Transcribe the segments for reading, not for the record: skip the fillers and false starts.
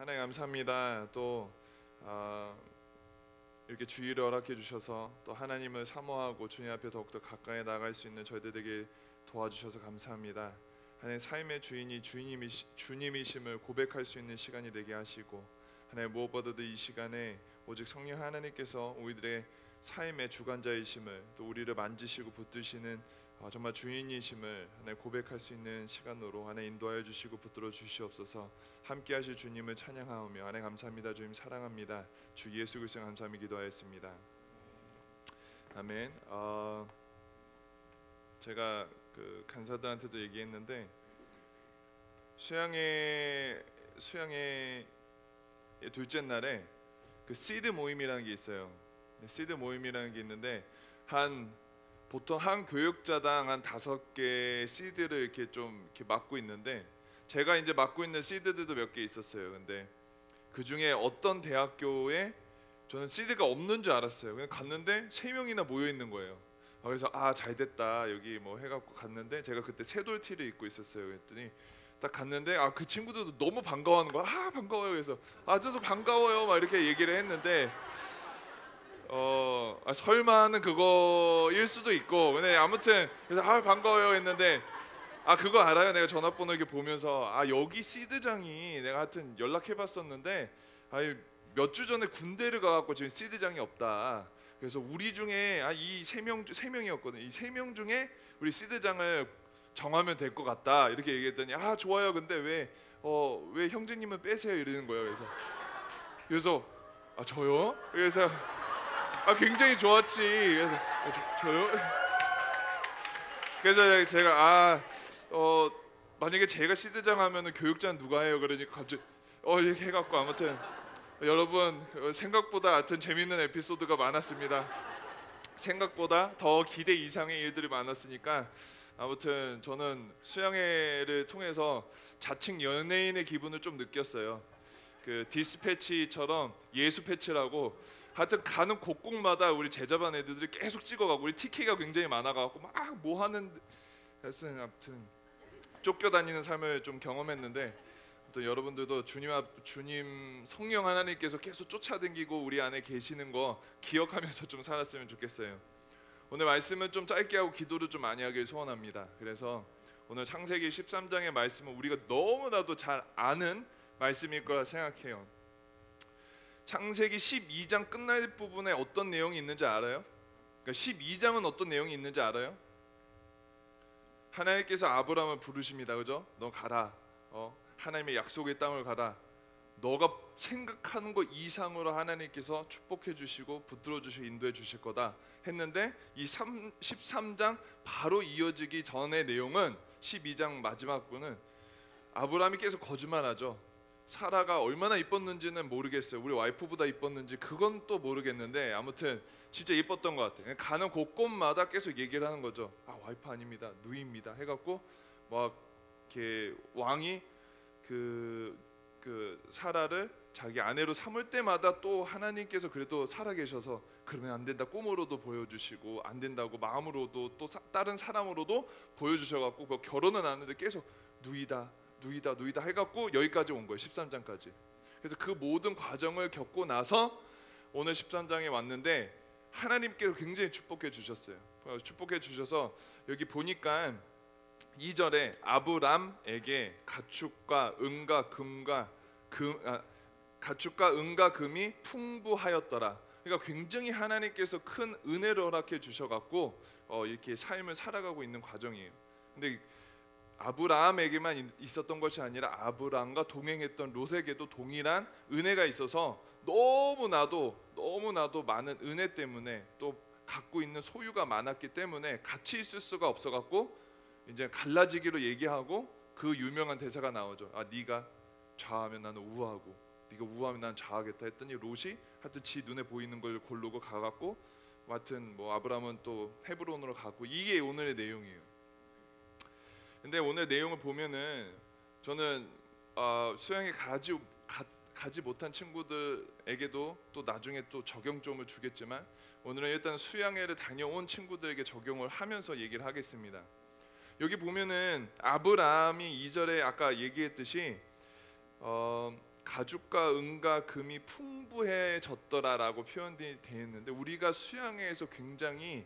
하나님 감사합니다. 또 이렇게 주의를 허락해 주셔서 또 하나님을 사모하고 주님 앞에 더욱더 가까이 나갈 수 있는 저희들에게 도와주셔서 감사합니다. 하나님 삶의 주인이 주님이심을 고백할 수 있는 시간이 되게 하시고, 하나님 무엇보다도 이 시간에 오직 성령 하나님께서 우리들의 삶의 주관자이심을, 또 우리를 만지시고 붙드시는 정말 주인이심을 하나님 고백할 수 있는 시간으로 하나님 인도하여 주시고 붙들어 주시옵소서. 함께하실 주님을 찬양하오며 하나님 감사합니다. 주님 사랑합니다. 주 예수 그리스도 감사함이 기도하였습니다. 아멘. 제가 그 간사들한테도 얘기했는데 수양의 둘째 날에 그 시드 모임이라는 게 있어요. 시드 모임이라는 게 있는데 보통 한 교육자당 한 5개 시드를 이렇게 좀 이렇게 맡고 있는데, 제가 이제 맡고 있는 시드들도 몇 개 있었어요. 근데 그 중에 어떤 대학교에 저는 시드가 없는 줄 알았어요. 그냥 갔는데 3명이나 모여 있는 거예요. 그래서 잘 됐다 여기 뭐 해갖고 갔는데, 제가 그때 새돌티를 입고 있었어요. 그랬더니 딱 갔는데 그 친구들도 너무 반가워하는 거야. 반가워요. 그래서 저도 반가워요 막 이렇게 얘기를 했는데 설마는 그거일 수도 있고, 근데 아무튼 그래서 반가워요 했는데 그거 알아요? 내가 전화번호 이렇게 보면서 여기 시드장이 내가 하여튼 연락해봤었는데 몇 주 전에 군대를 가갖고 지금 시드장이 없다. 그래서 우리 중에 이 3명이었거든. 이 3명 중에 우리 시드장을 정하면 될 것 같다 이렇게 얘기했더니 좋아요. 근데 왜 형제님은 빼세요 이러는 거예요. 그래서 저요? 그래서 굉장히 좋았지. 그래서 저요? 그래서 제가 만약에 제가 시드장 하면은 교육자는 누가 해요? 그러니까 갑자기 이렇게 해갖고, 아무튼 여러분 생각보다 하여튼 재밌는 에피소드가 많았습니다. 생각보다 더 기대 이상의 일들이 많았으니까 아무튼 저는 수양회를 통해서 자칭 연예인의 기분을 좀 느꼈어요. 그 디스패치처럼 예수 패치라고 하여튼 가는 곳곳마다 우리 제자반 애들이 계속 찍어가고, 우리 TK가 굉장히 많아가지고 막 뭐 하는 아무튼 쫓겨다니는 삶을 좀 경험했는데, 또 여러분들도 주님 성령 하나님께서 계속 쫓아다니고 우리 안에 계시는 거 기억하면서 좀 살았으면 좋겠어요. 오늘 말씀은 좀 짧게 하고 기도를 좀 많이 하길 소원합니다. 그래서 오늘 창세기 13장의 말씀은 우리가 너무나도 잘 아는 말씀일 거라 생각해요. 창세기 12장 끝날 부분에 어떤 내용이 있는지 알아요? 그러니까 12장은 어떤 내용이 있는지 알아요? 하나님께서 아브라함을 부르십니다. 그죠? 너 가라. 하나님의 약속의 땅을 가라. 너가 생각하는 것 이상으로 하나님께서 축복해 주시고 붙들어 주시고 인도해 주실 거다 했는데, 이 13장 바로 이어지기 전의 내용은 12장 마지막 부분은 아브라함이 계속 거짓말하죠. 사라가 얼마나 이뻤는지는 모르겠어요. 우리 와이프보다 이뻤는지 그건 또 모르겠는데 아무튼 진짜 이뻤던 것 같아요. 가는 곳곳마다 계속 얘기를 하는 거죠. 와이프 아닙니다, 누이입니다 해갖고 막 이렇게 왕이 그 사라를 자기 아내로 삼을 때마다 또 하나님께서 그래도 살아계셔서 그러면 안 된다 꿈으로도 보여주시고, 안 된다고 마음으로도 또 다른 사람으로도 보여주셔갖고 그 결혼은 안 하는데 계속 누이다 해갖고 여기까지 온 거예요. 13장까지. 그래서 그 모든 과정을 겪고 나서 오늘 13장에 왔는데 하나님께서 굉장히 축복해 주셨어요. 축복해 주셔서 여기 보니까 2절에 아브람에게 가축과 은과 금이 풍부하였더라. 그러니까 굉장히 하나님께서 큰 은혜를 허락해 주셔갖고 이렇게 삶을 살아가고 있는 과정이에요. 근데 아브라함에게만 있었던 것이 아니라 아브라함과 동행했던 롯에게도 동일한 은혜가 있어서 너무나도 많은 은혜 때문에 또 갖고 있는 소유가 많았기 때문에 같이 있을 수가 없어갖고 이제 갈라지기로 얘기하고 그 유명한 대사가 나오죠. 네가 좌하면 나는 우하고 네가 우하면 나는 좌하겠다 했더니 롯이 하여튼 지 눈에 보이는 걸 고르고 가갖고 하여튼 뭐 아브라함은 또 헤브론으로 가고, 이게 오늘의 내용이에요. 근데 오늘 내용을 보면은 저는 수양에 가지 못한 친구들에게도 또 나중에 또 적용점을 주겠지만, 오늘은 일단 수양회를 다녀온 친구들에게 적용을 하면서 얘기를 하겠습니다. 여기 보면은 아브라함이 2절에 아까 얘기했듯이 가죽과 은과 금이 풍부해졌더라라고 표현되어 있는데, 우리가 수양회에서 굉장히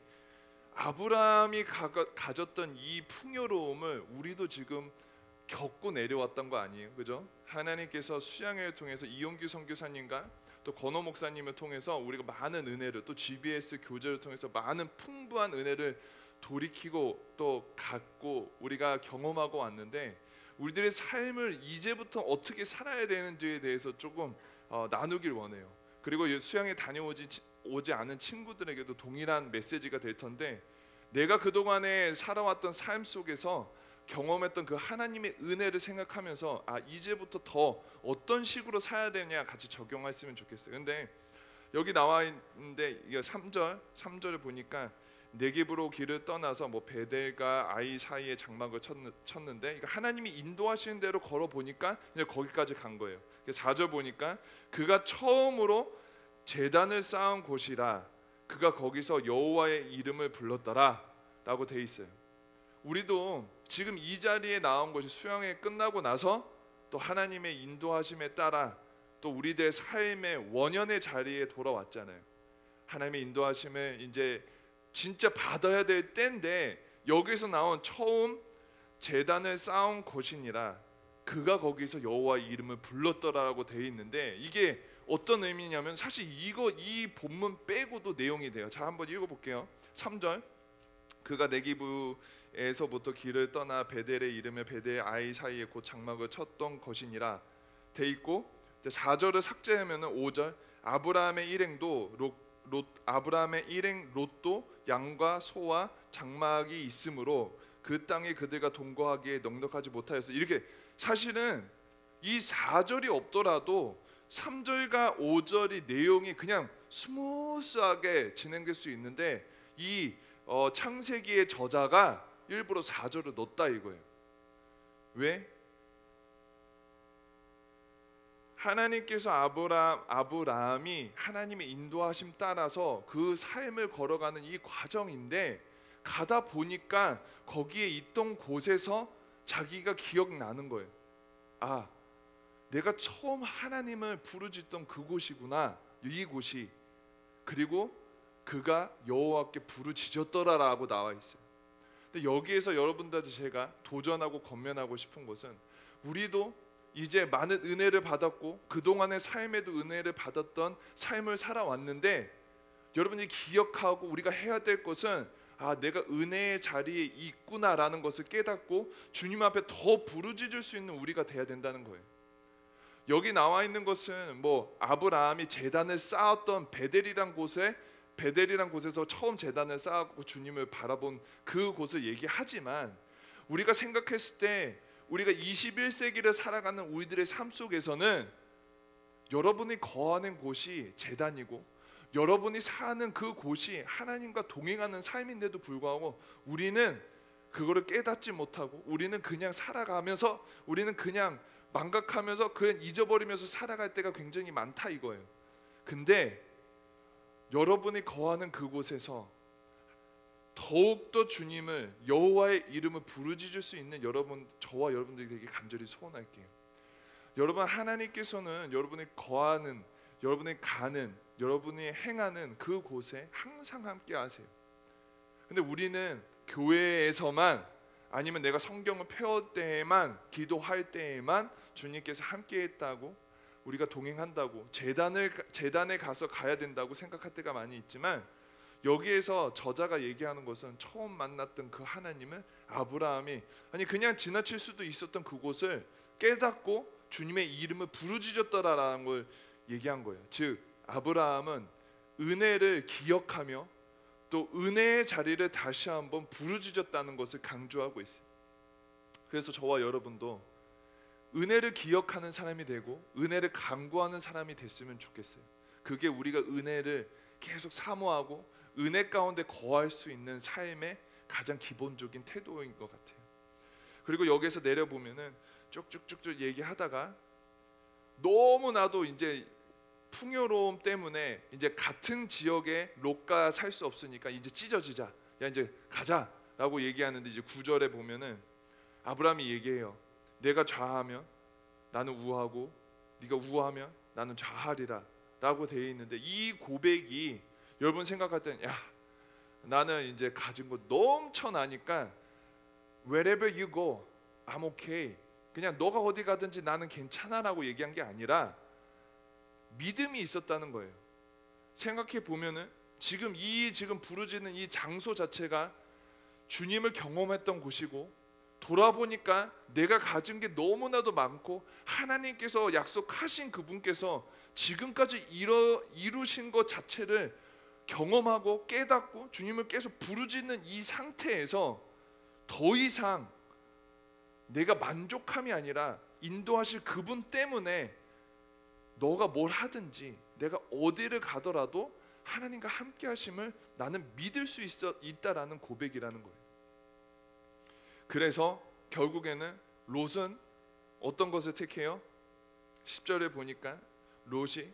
아브라함이 가졌던 이 풍요로움을 우리도 지금 겪고 내려왔던 거 아니에요, 그죠? 하나님께서 수양회를 통해서 이용규 선교사님과 또 건호 목사님을 통해서 우리가 많은 은혜를, 또 GBS 교제를 통해서 많은 풍부한 은혜를 돌이키고 또 갖고 우리가 경험하고 왔는데, 우리들의 삶을 이제부터 어떻게 살아야 되는지에 대해서 조금 나누길 원해요. 그리고 수양에 오지 않은 친구들에게도 동일한 메시지가 될 텐데, 내가 그동안에 살아왔던 삶 속에서 경험했던 그 하나님의 은혜를 생각하면서 이제부터 더 어떤 식으로 살아야 되냐 같이 적용했으면 좋겠어요. 근데 여기 나와 있는데 이게 3절을 보니까 네겝으로 길을 떠나서 뭐 베델과 아이 사이에 장막을 쳤는데, 그러니까 하나님이 인도하시는 대로 걸어 보니까 이제 거기까지 간 거예요. 4절 보니까 그가 처음으로 제단을 쌓은 곳이라 그가 거기서 여호와의 이름을 불렀더라라고 돼 있어요. 우리도 지금 이 자리에 나온 것이 수양회 끝나고 나서 또 하나님의 인도하심에 따라 또 우리들의 삶의 원년의 자리에 돌아왔잖아요. 하나님의 인도하심을 이제 진짜 받아야 될 때인데, 여기서 나온 처음 제단을 쌓은 곳이니라 그가 거기서 여호와의 이름을 불렀더라라고 되어 있는데, 이게 어떤 의미냐면 사실 이 본문 빼고도 내용이 돼요. 자, 한번 읽어볼게요. 3절 그가 네기브에서부터 길을 떠나 베델에 이르며 베델 아이 사이에 곧 장막을 쳤던 것이니라 돼 있고, 4절을 삭제하면 5절 아브라함의 일행 롯도 양과 소와 장막이 있으므로 그 땅에 그들과 동거하기에 넉넉하지 못하여서, 이렇게 사실은 이 4절이 없더라도 3절과 5절이 내용이 그냥 스무스하게 진행될 수 있는데, 이 창세기의 저자가 일부러 4절을 넣었다 이거예요. 왜? 하나님께서 아브라함이 하나님의 인도하심 따라서 그 삶을 걸어가는 이 과정인데, 가다 보니까 거기에 있던 곳에서 자기가 기억나는 거예요. 내가 처음 하나님을 부르짖던 그곳이구나, 이곳이. 그리고 그가 여호와께 부르짖었더라라고 나와 있어요. 근데 여기에서 여러분들한테 제가 도전하고 권면하고 싶은 것은, 우리도 이제 많은 은혜를 받았고 그동안의 삶에도 은혜를 받았던 삶을 살아왔는데, 여러분이 기억하고 우리가 해야 될 것은 내가 은혜의 자리에 있구나라는 것을 깨닫고 주님 앞에 더 부르짖을 수 있는 우리가 돼야 된다는 거예요. 여기 나와 있는 것은 뭐 아브라함이 제단을 쌓았던 베델이란 곳에서 처음 제단을 쌓았고 주님을 바라본 그 곳을 얘기하지만, 우리가 생각했을 때 우리가 21세기를 살아가는 우리들의 삶 속에서는 여러분이 거하는 곳이 제단이고 여러분이 사는 그 곳이 하나님과 동행하는 삶인데도 불구하고 우리는 그거를 깨닫지 못하고, 우리는 그냥 살아가면서, 우리는 그냥 망각하면서 그냥 잊어버리면서 살아갈 때가 굉장히 많다 이거예요. 근데 여러분이 거하는 그곳에서 더욱더 주님을, 여호와의 이름을 부르짖을 수 있는 저와 여러분들이 되게 간절히 소원할게요. 여러분, 하나님께서는 여러분이 거하는, 여러분이 가는, 여러분이 행하는 그 곳에 항상 함께 하세요. 근데 우리는 교회에서만, 아니면 내가 성경을 펴올 때에만, 기도할 때에만 주님께서 함께 했다고, 우리가 동행한다고, 제단에 가서 가야 된다고 생각할 때가 많이 있지만, 여기에서 저자가 얘기하는 것은 처음 만났던 그 하나님을 아브라함이 그냥 지나칠 수도 있었던 그곳을 깨닫고 주님의 이름을 부르짖었더라라는 걸 얘기한 거예요. 즉 아브라함은 은혜를 기억하며 또 은혜의 자리를 다시 한번 부르짖었다는 것을 강조하고 있어요. 그래서 저와 여러분도 은혜를 기억하는 사람이 되고 은혜를 강구하는 사람이 됐으면 좋겠어요. 그게 우리가 은혜를 계속 사모하고 은혜 가운데 거할 수 있는 삶의 가장 기본적인 태도인 것 같아요. 그리고 여기서 내려보면은 쭉쭉쭉쭉 얘기하다가 너무나도 이제 풍요로움 때문에 이제 같은 지역에 롯과 살 수 없으니까 이제 찢어지자, 야 이제 가자라고 얘기하는데, 이제 9절에 보면은 아브라함이 얘기해요. 내가 좌하면 나는 우하고 네가 우하면 나는 좌하리라 라고 되어 있는데, 이 고백이 여러분 생각할 때는 야, 나는 이제 가진 거 넘쳐나니까 wherever you go, I'm okay, 그냥 너가 어디 가든지 나는 괜찮아 라고 얘기한 게 아니라 믿음이 있었다는 거예요. 생각해 보면은 지금 부르짖는 이 장소 자체가 주님을 경험했던 곳이고, 돌아보니까 내가 가진 게 너무나도 많고 하나님께서 약속하신 그분께서 지금까지 이루신 것 자체를 경험하고 깨닫고 주님을 계속 부르짖는 이 상태에서 더 이상 내가 만족함이 아니라 인도하실 그분 때문에 너가 뭘 하든지 내가 어디를 가더라도 하나님과 함께 하심을 나는 믿을 수 있다라는 고백이라는 거예요. 그래서 결국에는 롯은 어떤 것을 택해요? 10절에 보니까 롯이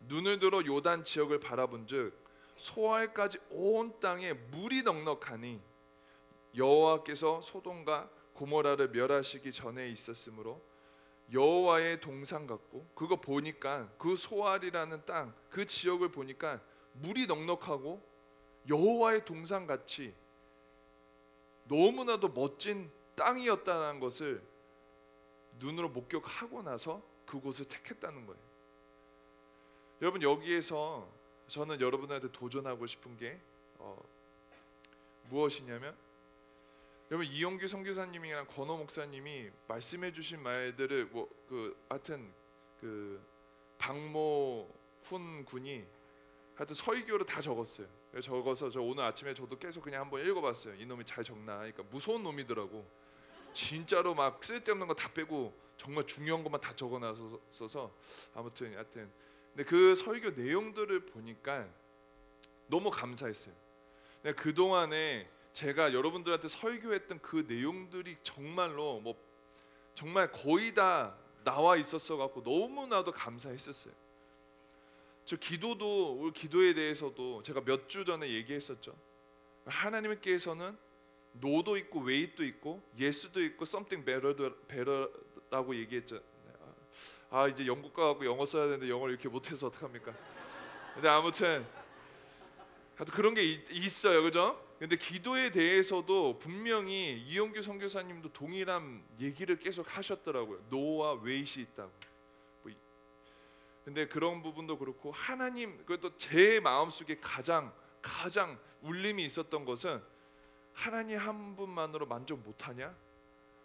눈을 들어 요단 지역을 바라본즉 소알까지 온 땅에 물이 넉넉하니 여호와께서 소돔과 고모라를 멸하시기 전에 있었으므로 여호와의 동산 같고, 그거 보니까 그 소알이라는 땅, 그 지역을 보니까 물이 넉넉하고 여호와의 동산 같이 너무나도 멋진 땅이었다는 것을 눈으로 목격하고 나서 그곳을 택했다는 거예요. 여러분, 여기에서 저는 여러분한테 도전하고 싶은 게 무엇이냐면, 여러분 이용규 선교사님이랑 권호 목사님이 말씀해주신 말들을 하여튼 박모훈 군이 하여튼 서의교로 다 적었어요. 적어서 저 오늘 아침에 저도 계속 그냥 한번 읽어봤어요. 이놈이 잘 적나. 그러니까 무서운 놈이더라고. 진짜로 막 쓸데없는 거 다 빼고 정말 중요한 것만 다 적어놔서 아무튼 하여튼 근데 그 설교 내용들을 보니까 너무 감사했어요. 그 동안에 제가 여러분들한테 설교했던 그 내용들이 정말로 정말 거의 다 나와 있었어 갖고 너무나도 감사했었어요. 저 우리 기도에 대해서도 제가 몇 주 전에 얘기했었죠. 하나님께서는 노도 있고 웨이도 있고 예스도 있고 something better라고 얘기했죠. 이제 영국 가고 영어 써야 되는데 영어를 이렇게 못해서 어떡합니까? 근데 아무튼 그런 게 있어요, 그죠? 근데 기도에 대해서도 분명히 이용규 선교사님도 동일한 얘기를 계속 하셨더라고요. 노와 웨이시 있다고. 근데 그런 부분도 그렇고, 하나님, 그것도 제 마음속에 가장 울림이 있었던 것은 하나님 한 분만으로 만족 못하냐?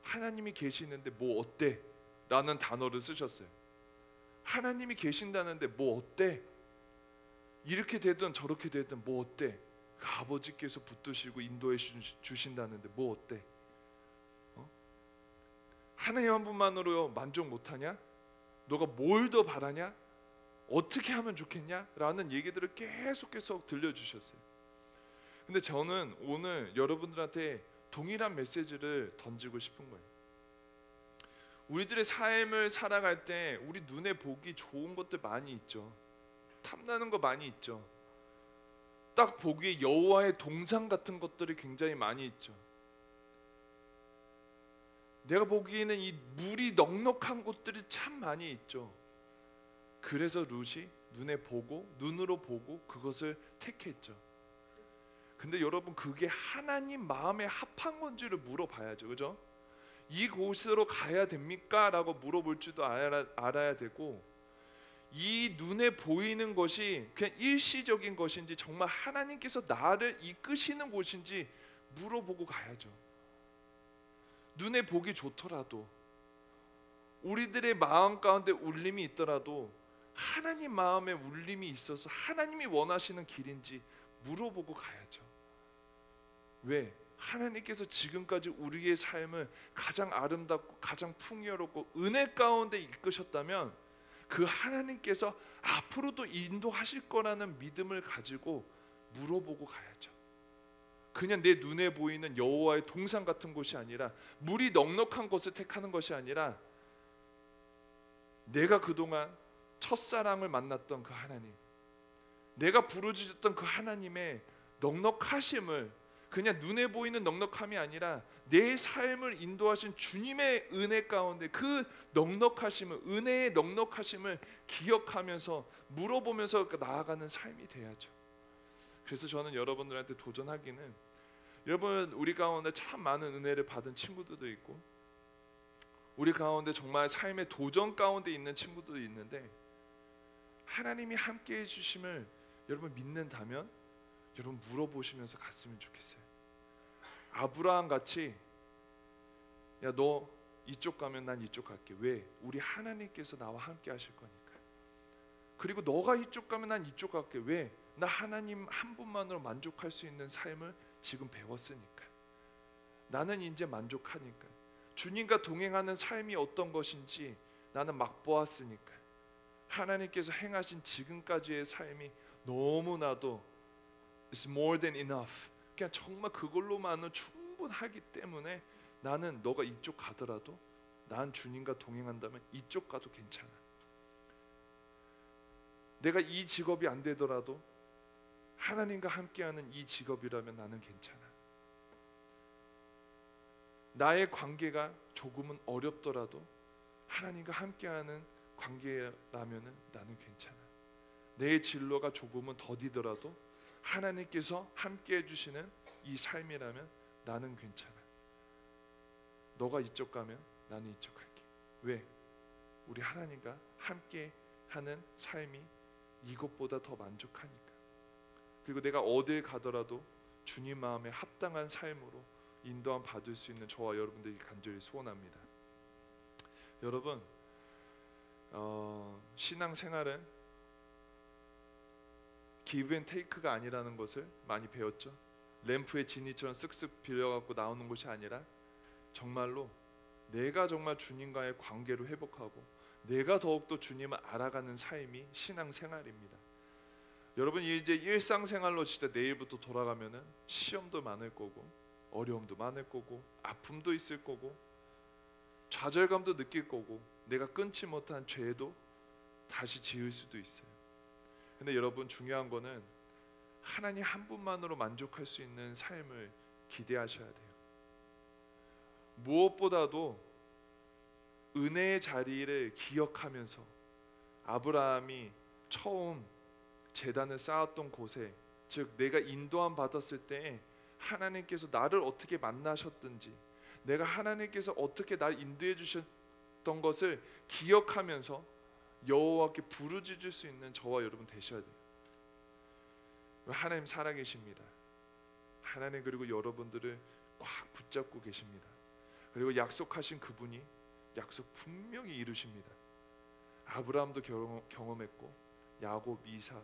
하나님이 계시는데 뭐 어때? 라는 단어를 쓰셨어요. 하나님이 계신다는데 뭐 어때? 이렇게 되든 저렇게 되든 뭐 어때? 그 아버지께서 붙드시고 인도해 주신다는데 뭐 어때? 하나님 한 분만으로 만족 못하냐? 너가 뭘 더 바라냐? 어떻게 하면 좋겠냐? 라는 얘기들을 계속 들려주셨어요. 근데 저는 오늘 여러분들한테 동일한 메시지를 던지고 싶은 거예요. 우리들의 삶을 살아갈 때 우리 눈에 보기 좋은 것들 많이 있죠. 탐나는 거 많이 있죠. 딱 보기에 여호와의 동산 같은 것들이 굉장히 많이 있죠. 내가 보기에는 이 물이 넉넉한 곳들이 참 많이 있죠. 그래서 룻이 눈으로 보고 그것을 택했죠. 근데 여러분, 그게 하나님 마음에 합한 건지를 물어봐야죠, 그죠? 이곳으로 가야 됩니까? 라고 물어볼 줄도 알아야 되고, 이 눈에 보이는 것이 그냥 일시적인 것인지 정말 하나님께서 나를 이끄시는 곳인지 물어보고 가야죠. 눈에 보기 좋더라도, 우리들의 마음 가운데 울림이 있더라도 하나님 마음에 울림이 있어서 하나님이 원하시는 길인지 물어보고 가야죠. 왜? 하나님께서 지금까지 우리의 삶을 가장 아름답고 가장 풍요롭고 은혜 가운데 이끄셨다면 그 하나님께서 앞으로도 인도하실 거라는 믿음을 가지고 물어보고 가야죠. 그냥 내 눈에 보이는 여호와의 동산 같은 곳이 아니라, 물이 넉넉한 곳을 택하는 것이 아니라, 내가 그동안 첫사랑을 만났던 그 하나님, 내가 부르짖었던 그 하나님의 넉넉하심을, 그냥 눈에 보이는 넉넉함이 아니라 내 삶을 인도하신 주님의 은혜 가운데 그 넉넉하심을, 은혜의 넉넉하심을 기억하면서 물어보면서 나아가는 삶이 돼야죠. 그래서 저는 여러분들한테 도전하기는, 여러분 우리 가운데 참 많은 은혜를 받은 친구들도 있고 우리 가운데 정말 삶의 도전 가운데 있는 친구들도 있는데, 하나님이 함께 해주심을 여러분 믿는다면 여러분 물어보시면서 갔으면 좋겠어요. 아브라함 같이, 야 너 이쪽 가면 난 이쪽 갈게. 왜? 우리 하나님께서 나와 함께 하실 거니까. 그리고 너가 이쪽 가면 난 이쪽 갈게. 왜? 나 하나님 한 분만으로 만족할 수 있는 삶을 지금 배웠으니까. 나는 이제 만족하니까. 주님과 동행하는 삶이 어떤 것인지 나는 맛보았으니까. 하나님께서 행하신 지금까지의 삶이 너무나도 It's more than enough. 그냥 정말 그걸로만은 충분하기 때문에 나는 너가 이쪽 가더라도 난 주님과 동행한다면 이쪽 가도 괜찮아. 내가 이 직업이 안 되더라도 하나님과 함께하는 이 직업이라면 나는 괜찮아. 나의 관계가 조금은 어렵더라도 하나님과 함께하는 관계라면 나는 괜찮아. 내 진로가 조금은 더디더라도 하나님께서 함께해 주시는 이 삶이라면 나는 괜찮아. 너가 이쪽 가면 나는 이쪽 갈게. 왜? 우리 하나님과 함께하는 삶이 이것보다 더 만족하니까. 그리고 내가 어딜 가더라도 주님 마음에 합당한 삶으로 인도함 받을 수 있는 저와 여러분들이 간절히 소원합니다. 여러분, 신앙생활은 give and take가 아니라는 것을 많이 배웠죠. 램프의 진이처럼 쓱쓱 빌려갖고 나오는 것이 아니라 정말로 내가 정말 주님과의 관계를 회복하고 내가 더욱더 주님을 알아가는 삶이 신앙생활입니다. 여러분 이제 일상생활로 진짜 내일부터 돌아가면은 시험도 많을 거고 어려움도 많을 거고 아픔도 있을 거고 좌절감도 느낄 거고 내가 끊지 못한 죄도 다시 지을 수도 있어요. 근데 여러분 중요한 거는 하나님 한 분만으로 만족할 수 있는 삶을 기대하셔야 돼요. 무엇보다도 은혜의 자리를 기억하면서 아브라함이 처음 제단을 쌓았던 곳에, 즉 내가 인도함 받았을 때 하나님께서 나를 어떻게 만나셨든지 내가 하나님께서 어떻게 날 인도해 주셨던 것을 기억하면서 여호와께 부르짖을 수 있는 저와 여러분 되셔야 돼요. 하나님 살아계십니다. 하나님 그리고 여러분들을 꽉 붙잡고 계십니다. 그리고 약속하신 그분이 약속 분명히 이루십니다. 아브라함도 경험했고 야곱, 이삭,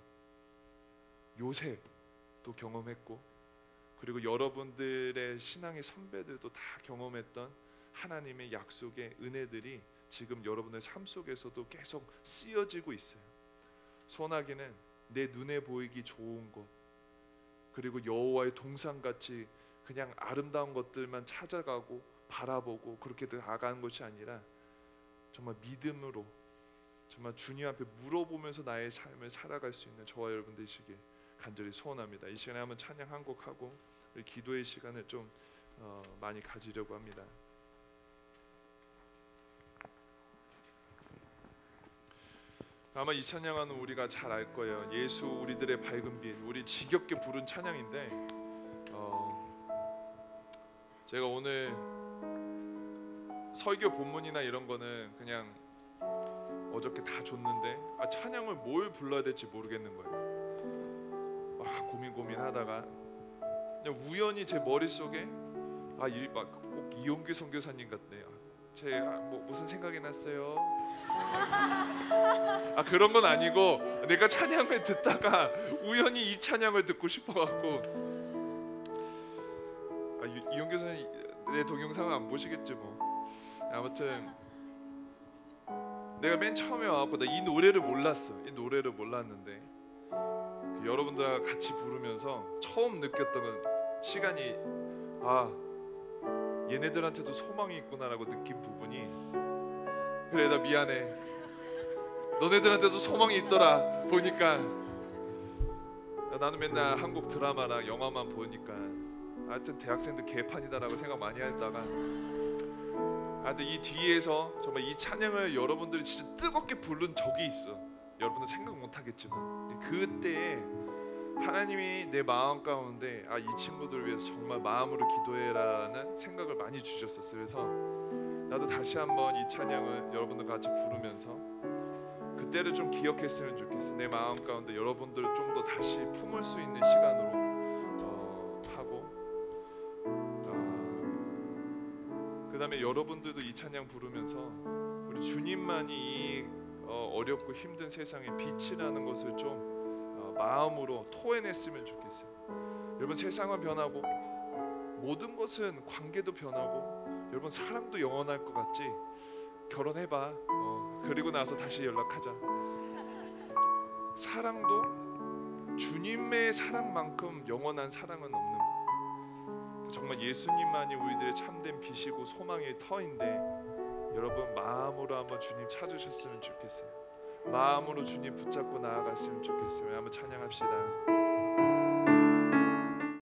요셉도 경험했고 그리고 여러분들의 신앙의 선배들도 다 경험했던 하나님의 약속의 은혜들이 지금 여러분의 삶 속에서도 계속 쓰여지고 있어요. 소원하기는 내 눈에 보이기 좋은 것 그리고 여호와의 동상같이 그냥 아름다운 것들만 찾아가고 바라보고 그렇게 나가는 것이 아니라 정말 믿음으로 정말 주님 앞에 물어보면서 나의 삶을 살아갈 수 있는 저와 여러분 되시길 간절히 소원합니다. 이 시간에 한번 찬양 한 곡 하고 우리 기도의 시간을 좀 많이 가지려고 합니다. 아마 이 찬양은 우리가 잘 알 거예요. 예수 우리들의 밝은 빛, 우리 지겹게 부른 찬양인데 제가 오늘 설교 본문이나 이런 거는 그냥 어저께 다 줬는데 찬양을 뭘 불러야 될지 모르겠는 거예요. 막 고민하다가 그냥 우연히 제 머릿속에 꼭 이용규 선교사님 같네요. 제 무슨 생각이 났어요? 그런 건 아니고 내가 찬양을 듣다가 우연히 이 찬양을 듣고 싶어갖고 이용규 선생님 내 동영상은 안 보시겠지 뭐. 아무튼 내가 맨 처음에 와갖고 나 이 노래를 몰랐어. 이 노래를 몰랐는데 여러분들과 같이 부르면서 처음 느꼈던 시간이 얘네들한테도 소망이 있구나라고 느낀 부분이 그래 나 미안해 너네들한테도 소망이 있더라 보니까 나는 맨날 한국 드라마랑 영화만 보니까 하여튼 대학생들 개판이다라고 생각 많이 했다가 하여튼 이 뒤에서 정말 이 찬양을 여러분들이 진짜 뜨겁게 부른 적이 있어. 여러분들 생각 못 하겠지만 그때에 하나님이 내 마음 가운데 이 친구들을 위해서 정말 마음으로 기도해라라는 생각을 많이 주셨었어요. 그래서 나도 다시 한번 이 찬양을 여러분들 같이 부르면서 그때를 좀 기억했으면 좋겠어. 내 마음 가운데 여러분들을 좀 더 다시 품을 수 있는 시간으로 하고 그 다음에 여러분들도 이 찬양 부르면서 우리 주님만이 이 어렵고 힘든 세상에 빛이라는 것을 좀 마음으로 토해냈으면 좋겠어요. 여러분 세상은 변하고 모든 것은 관계도 변하고 여러분 사랑도 영원할 것 같지? 결혼해봐. 그리고 나서 다시 연락하자. 사랑도 주님의 사랑만큼 영원한 사랑은 없는 거예요. 정말 예수님만이 우리들의 참된 빛이고 소망의 터인데 여러분 마음으로 한번 주님 찾으셨으면 좋겠어요. 마음으로 주님 붙잡고 나아갔으면 좋겠어요. 한번 찬양합시다.